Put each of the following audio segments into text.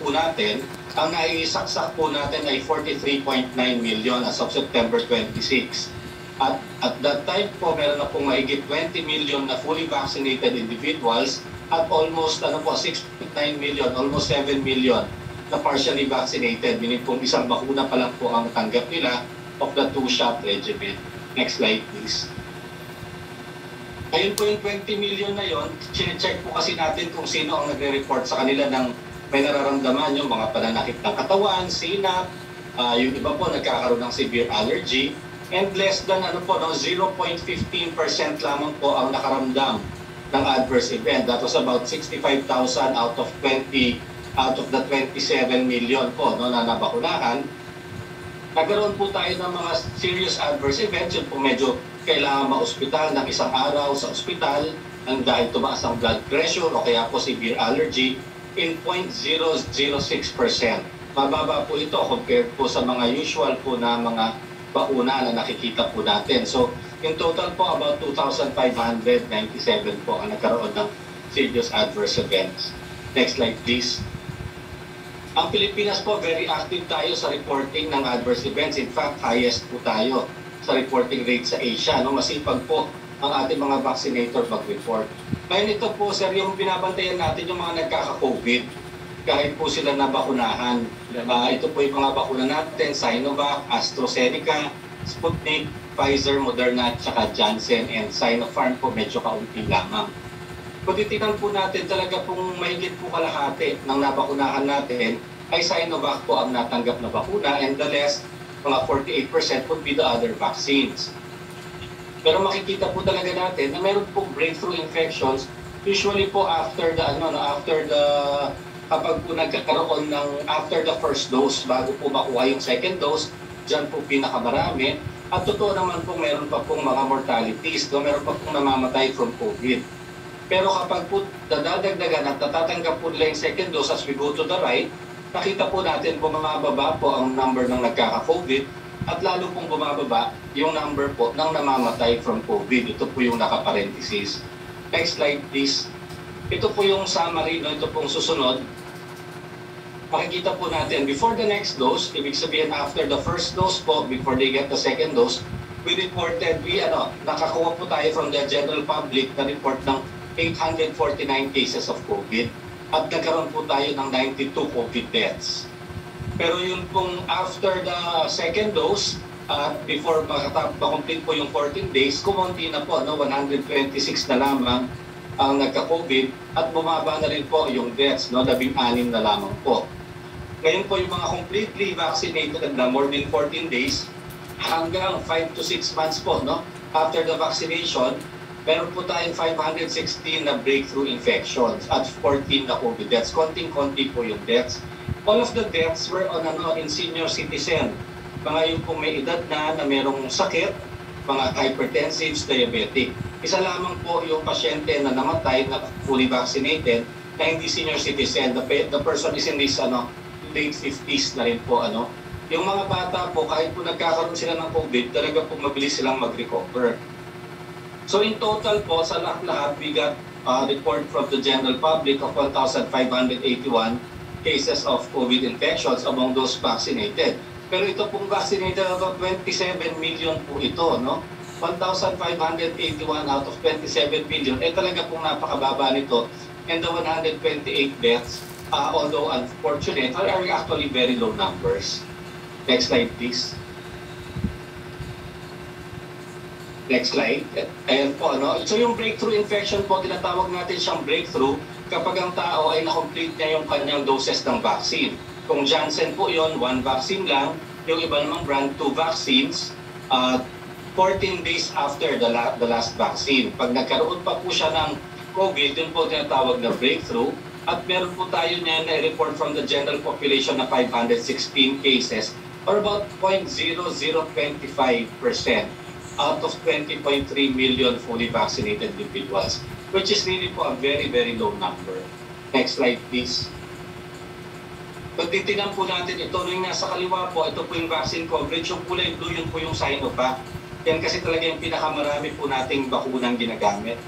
po natin, ang naisaksak po natin ay 43.9 million as of September 26. At at that time po, meron na pong mahigit 20 million na fully vaccinated individuals at almost 6.9 million, almost 7 million na partially vaccinated. Meaning pong isang bakuna pa lang po ang tanggap nila of the two-shot regimen. Next slide please. Ayun po yung 20 million na yon, check po kasi natin kung sino ang nagre-report sa kanila ng may nararamdaman yung mga pananakit ng katawan, sinap, yung iba po nagkakaroon ng severe allergy, and less than 0.15% lamang po ang nakaramdam ng adverse event. That was about 65,000 out of the 27 million po na nabakunahan. Nagkaroon po tayo ng mga serious adverse events, yun po medyo kailangan ma-ospital ng isang araw sa ospital ang dahil tumaas ang blood pressure o kaya po severe allergy in 0.006%. Mababa po ito compared po sa mga usual po na mga bakuna na nakikita po natin. So, in total po, about 2,597 po ang nagkaroon ng serious adverse events. Next slide, please. Ang Pilipinas po, very active tayo sa reporting ng adverse events. In fact, highest po tayo sa reporting rate sa Asia. Masipag po ang ating mga vaccinator mag-report. Ngayon ito po, sir, yung binabantayan natin yung mga nagkaka-COVID. Kahit po sila nabakunahan. Ito po yung mga bakuna natin, Sinovac, AstraZeneca, Sputnik, Pfizer, Moderna, tsaka Janssen, and Sinopharm po medyo kaunti lamang. Kung titignan po natin, talaga pong mahigit po kalahati ng nabakunahan natin ay Sinovac po ang natanggap na bakuna, and the rest, mga 48% would be the other vaccines. Pero makikita po talaga natin na meron po breakthrough infections, usually po after the kapag po nagkakaroon ng after the first dose, bago po makuha yung second dose, dyan po pinakamarami. At totoo naman po meron pa pong mga mortalities, meron pa pong namamatay from COVID. Pero kapag po dadagdagan at natatanggap po nila yung second dose as we go to the right, nakita po natin bumababa po ang number ng nagkaka-COVID at lalo pong bumababa yung number po ng namamatay from COVID. Ito po yung nakaparenthesis. Next slide please. Ito po yung summary, ito pong susunod. Makikita po natin, before the next dose, ibig sabihin after the first dose po, before they get the second dose, nakakuha po tayo from the general public na report ng 849 cases of COVID at nagkaroon po tayo ng 92 COVID deaths. Pero yun pong after the second dose, before makomplete po yung 14 days, kumunti na po, 126 na lamang ang nagka-COVID at bumaba na rin po yung deaths, 16 na lamang po. Ngayon po yung mga completely vaccinated na more than 14 days hanggang 5 to 6 months po, after the vaccination, meron po tayong 516 na breakthrough infections at 14 na COVID deaths. Konting-konti po yung deaths. All of the deaths were in senior citizen. Mga yung kung may edad na merong sakit, mga hypertensives, diabetic. Isa lamang po yung pasyente na namatay na fully vaccinated na hindi senior citizen. The person is in this late 50s na rin po. Yung mga bata po, kahit po nagkakaroon sila ng COVID, talaga po mabilis silang mag-recover. So in total po, sa lahat-lahat, we got a report from the general public of 1,581 cases of COVID infections among those vaccinated. Pero ito pong vaccinated, 27 million po ito, 1,581 out of 27 million, talaga pong napakababa nito. And the 128 deaths, although unfortunate, are actually very low numbers. Next slide, please. Next slide. Ayan po, So yung breakthrough infection po, tinatawag natin siyang breakthrough kapag ang tao ay na-complete niya yung kanyang doses ng vaccine. Kung Janssen po yon, 1 vaccine lang. Yung iba namang brand, 2 vaccines. 14 days after the last vaccine. Pag nagkaroon pa po siya ng COVID, yun po tinatawag na breakthrough. At meron po tayo niya na-report from the general population na 516 cases or about 0.0025% out of 20.3 million fully vaccinated individuals, which is really po a very, very low number. Next slide, please. Pag titignan po natin ito, yung nasa kaliwa po, ito po yung vaccine coverage. Yung kulay blue, yun po yung Sinovac. Yan kasi talaga yung pinakamarami po nating bakunang ginagamit.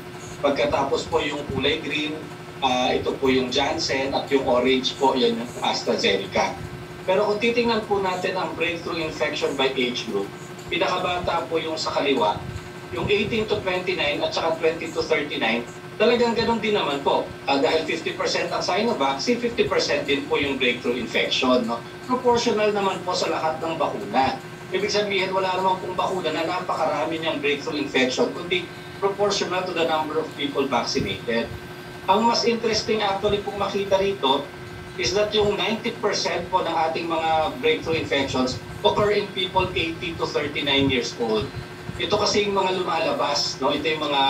Pagkatapos po yung kulay green, Ito po yung Janssen at yung orange po, yan yung AstraZeneca. Pero kung titingnan po natin ang breakthrough infection by age group, pinakabata po yung sa kaliwa, yung 18 to 29 at saka 20 to 39, talagang ganun din naman po. Dahil 50% ang Sinovac, 50% din po yung breakthrough infection. No? Proportional naman po sa lahat ng bakuna. Ibig sabihin, wala naman pong bakuna na napakarami niyang breakthrough infection, kundi proportional to the number of people vaccinated. Ang mas interesting actually pong makita rito is that yung 90% po ng ating mga breakthrough infections occur in people 80 to 39 years old. Ito kasi yung mga lumalabas, no? Ito yung mga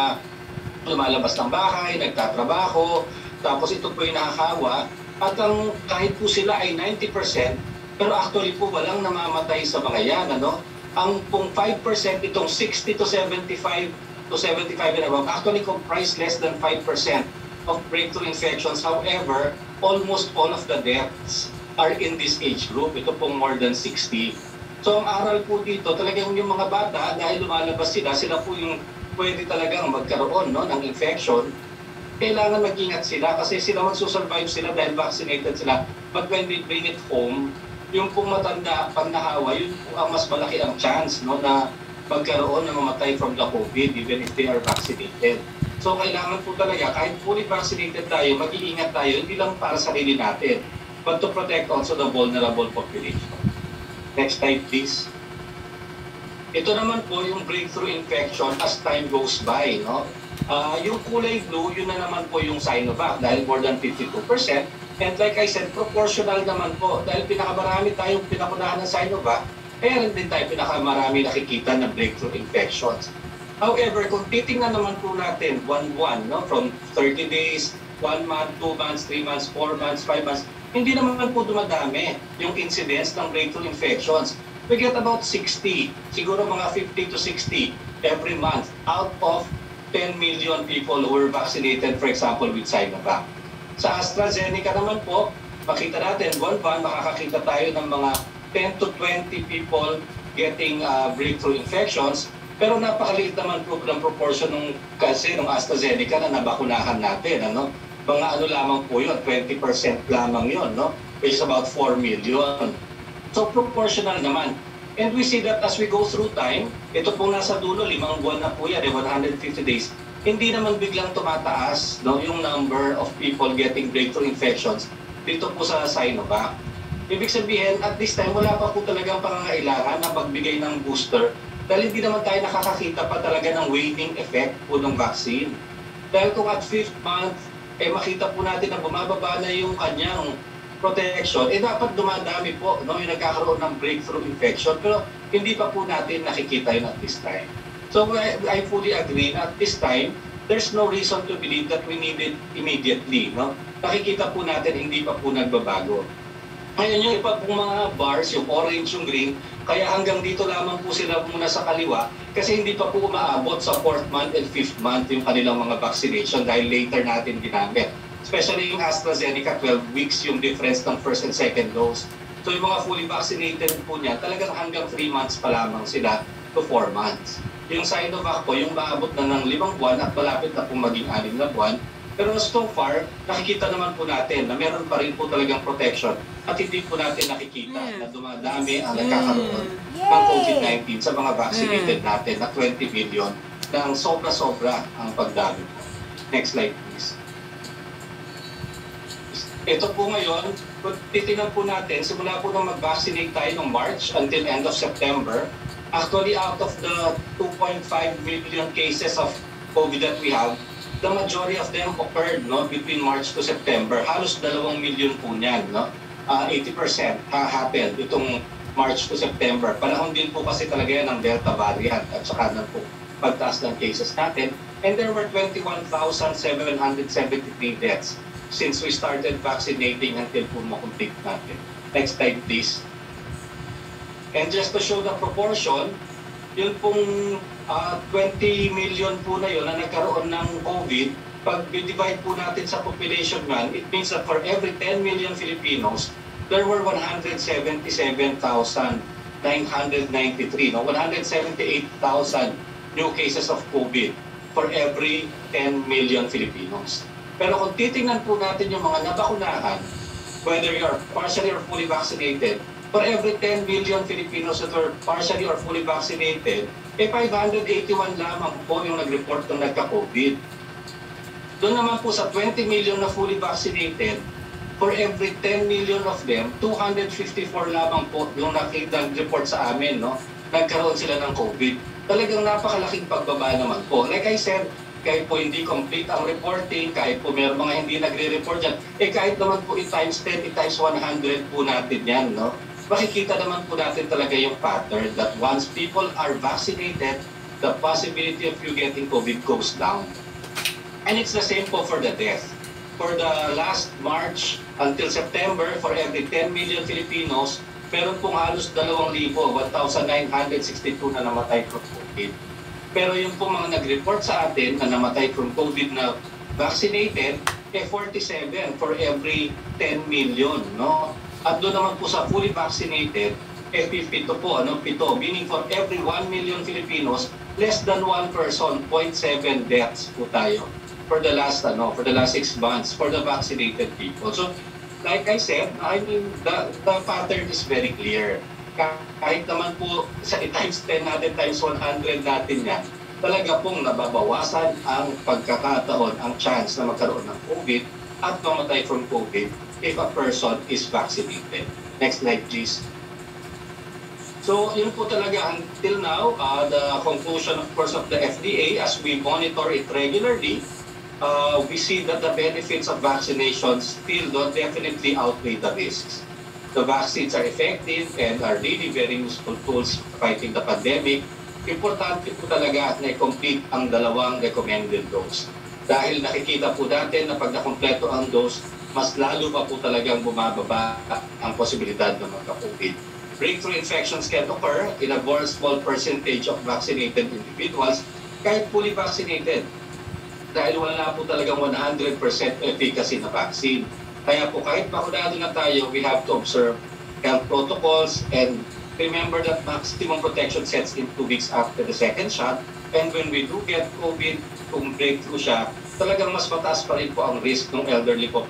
lumalabas ng bahay, nagtatrabaho, tapos ito po yung nakakawa. At ang kahit po sila ay 90%, pero actually po walang namamatay sa mga yan, ano? Ang pong 5%, itong 60 to 75 and above, actually comprise less than 5% of breakthrough infections. However, almost all of the deaths are in this age group. Ito pong more than 60. So ang aral po dito, talagang yung mga bata, dahil lumalabas sila po yung pwede talagang magkaroon, no, ng infection. Kailangan mag-ingat sila kasi sila magsusurvive sila dahil vaccinated sila. But when they bring it home, yung pong matanda, pag nahawa, yun po ang mas malaki ang chance, no, na magkaroon na mamatay from the COVID even if they are vaccinated. So kailangan po talaga, kahit fully vaccinated tayo, mag-iingat tayo, hindi lang para sa sarili natin, but to protect also the vulnerable population. Next slide, please. Ito naman po yung breakthrough infection as time goes by. No? Yung kulay blue, yun na naman po yung Sinovac dahil more than 52%. And like I said, proportional naman po dahil pinakamarami tayong pinakunahan ng Sinovac, kaya rin din tayo pinakamarami nakikita ng breakthrough infections. However, kung titingnan naman po natin one-one, no? From 30 days, 1 month, 2 months, 3 months, 4 months, 5 months, hindi naman po dumadami yung incidence ng breakthrough infections. We get about 60, siguro mga 50 to 60 every month out of 10 million people who were vaccinated, for example, with Sinovac. Sa AstraZeneca naman po, makita natin, buwan-buwan, makakakita tayo ng mga 10 to 20 people getting breakthrough infections. Pero napakaliit naman po ng proportion ng kasi ng AstraZeneca na nabakunahan natin, ano? Mga ano lamang po yun, 20% lamang yun, no? Which is about 4 million. So proportional naman. And we see that as we go through time, ito po nasa dulo, 5 buwan na po yan, 150 days, hindi naman biglang tumataas, no, yung number of people getting breakthrough infections dito po sa Sinovac. Ibig sabihin, at this time, wala pa po talagang pangangailangan na pagbigay ng booster dahil hindi naman tayo nakakakita pa talaga ng waning effect po ng vaccine. Dahil kung at 5th month, makita po natin na bumababa na yung kanyang protection, dapat dumadami po, no, yung nagkakaroon ng breakthrough infection, pero hindi pa po natin nakikita yun at this time. So I fully agree na at this time, there's no reason to believe that we need it immediately. No? Nakikita po natin, hindi pa po nagbabago. Ngayon yung iba pong mga bars, yung orange, yung green, kaya hanggang dito lamang po sila muna sa kaliwa kasi hindi pa po umaabot sa 4th month and 5th month yung kanilang mga vaccination dahil later natin ginamit. Especially yung AstraZeneca, 12 weeks yung difference ng first and second dose. So yung mga fully vaccinated po niya, talagang hanggang 3 months pa lamang sila to 4 months. Yung Sinovac po, yung maabot na ng 5 buwan at malapit na pong maging 6 na buwan. Pero so far, nakikita naman po natin na meron pa rin po talagang protection at hindi po natin nakikita na dumadami ang nagkakaroon ng COVID-19 sa mga vaccinated natin na 20 million na ang sobra-sobra ang pagdami po. Next slide please. Ito po ngayon, kung titingnan po natin, simula po nang mag-vaccinate tayo noong March until end of September, actually out of the 2.5 million cases of COVID that we have, the majority of them occurred, no, between March to September. Halos 2 million po niyan, no? 80% happened itong March to September. Panahon din po kasi talaga yan ng Delta variant at saka na po pagtaas ng cases natin. And there were 21,773 deaths since we started vaccinating until po makomplete natin. Next slide please. And just to show the proportion, yun pong 20 million po na yun na nagkaroon ng COVID, pag divide po natin sa population man, it means that for every 10 million Filipinos, there were 177,993, no? 178,000 new cases of COVID for every 10 million Filipinos. Pero kung titingnan po natin yung mga nabakunahan, whether you are partially or fully vaccinated, for every 10 million Filipinos that are partially or fully vaccinated, 581 lamang po yung nag-report ng nagka-COVID. Doon naman po sa 20 million na fully vaccinated, for every 10 million of them, 254 lamang po yung nag-report sa amin, no? Nagkaroon sila ng COVID. Talagang napakalaking pagbaba naman po. Like I said, kahit po hindi complete ang reporting, kahit po meron mga hindi nagre-report dyan, kahit naman po i-times 10, i-times 100 po natin yan, no? Makikita naman po natin talaga yung pattern that once people are vaccinated, the possibility of you getting COVID goes down. And it's the same po for the death. For the last March until September, for every 10 million Filipinos, meron pong halos 2,000, 1,962 na namatay from COVID. Pero yung po mga nag-report sa atin na namatay from COVID na vaccinated, 47 for every 10 million, no? At doon naman po sa fully vaccinated, 7 po, 7, meaning for every 1 million Filipinos, less than 1 person, 0.7 deaths po tayo for the last 6 months for the vaccinated people. So, like I said, I mean, the pattern is very clear. Kahit naman po sa times 10 natin, times 100 natin yan, talaga pong nababawasan ang pagkakataon, ang chance na magkaroon ng COVID at mamatay from COVID if a person is vaccinated. Next slide, please. So, yun po talaga until now, the conclusion, of course, of the FDA, as we monitor it regularly, we see that the benefits of vaccination still don't definitely outweigh the risks. The vaccines are effective and are really very useful tools fighting the pandemic. Importante po talaga na i-complete ang 2 recommended dose. Dahil nakikita po natin na pag nakompleto ang dose, mas lalo pa po talagang bumababa ang posibilidad na magka-COVID. Breakthrough infections can occur in a very small percentage of vaccinated individuals kahit fully vaccinated. Dahil wala po talagang 100% efficacy na vaccine. Kaya po kahit bakunado na tayo, we have to observe health protocols and remember that maximum protection sets in 2 weeks after the second shot. And when we do get COVID, kung breakthrough siya, talagang mas mataas pa rin po ang risk ng elderly population.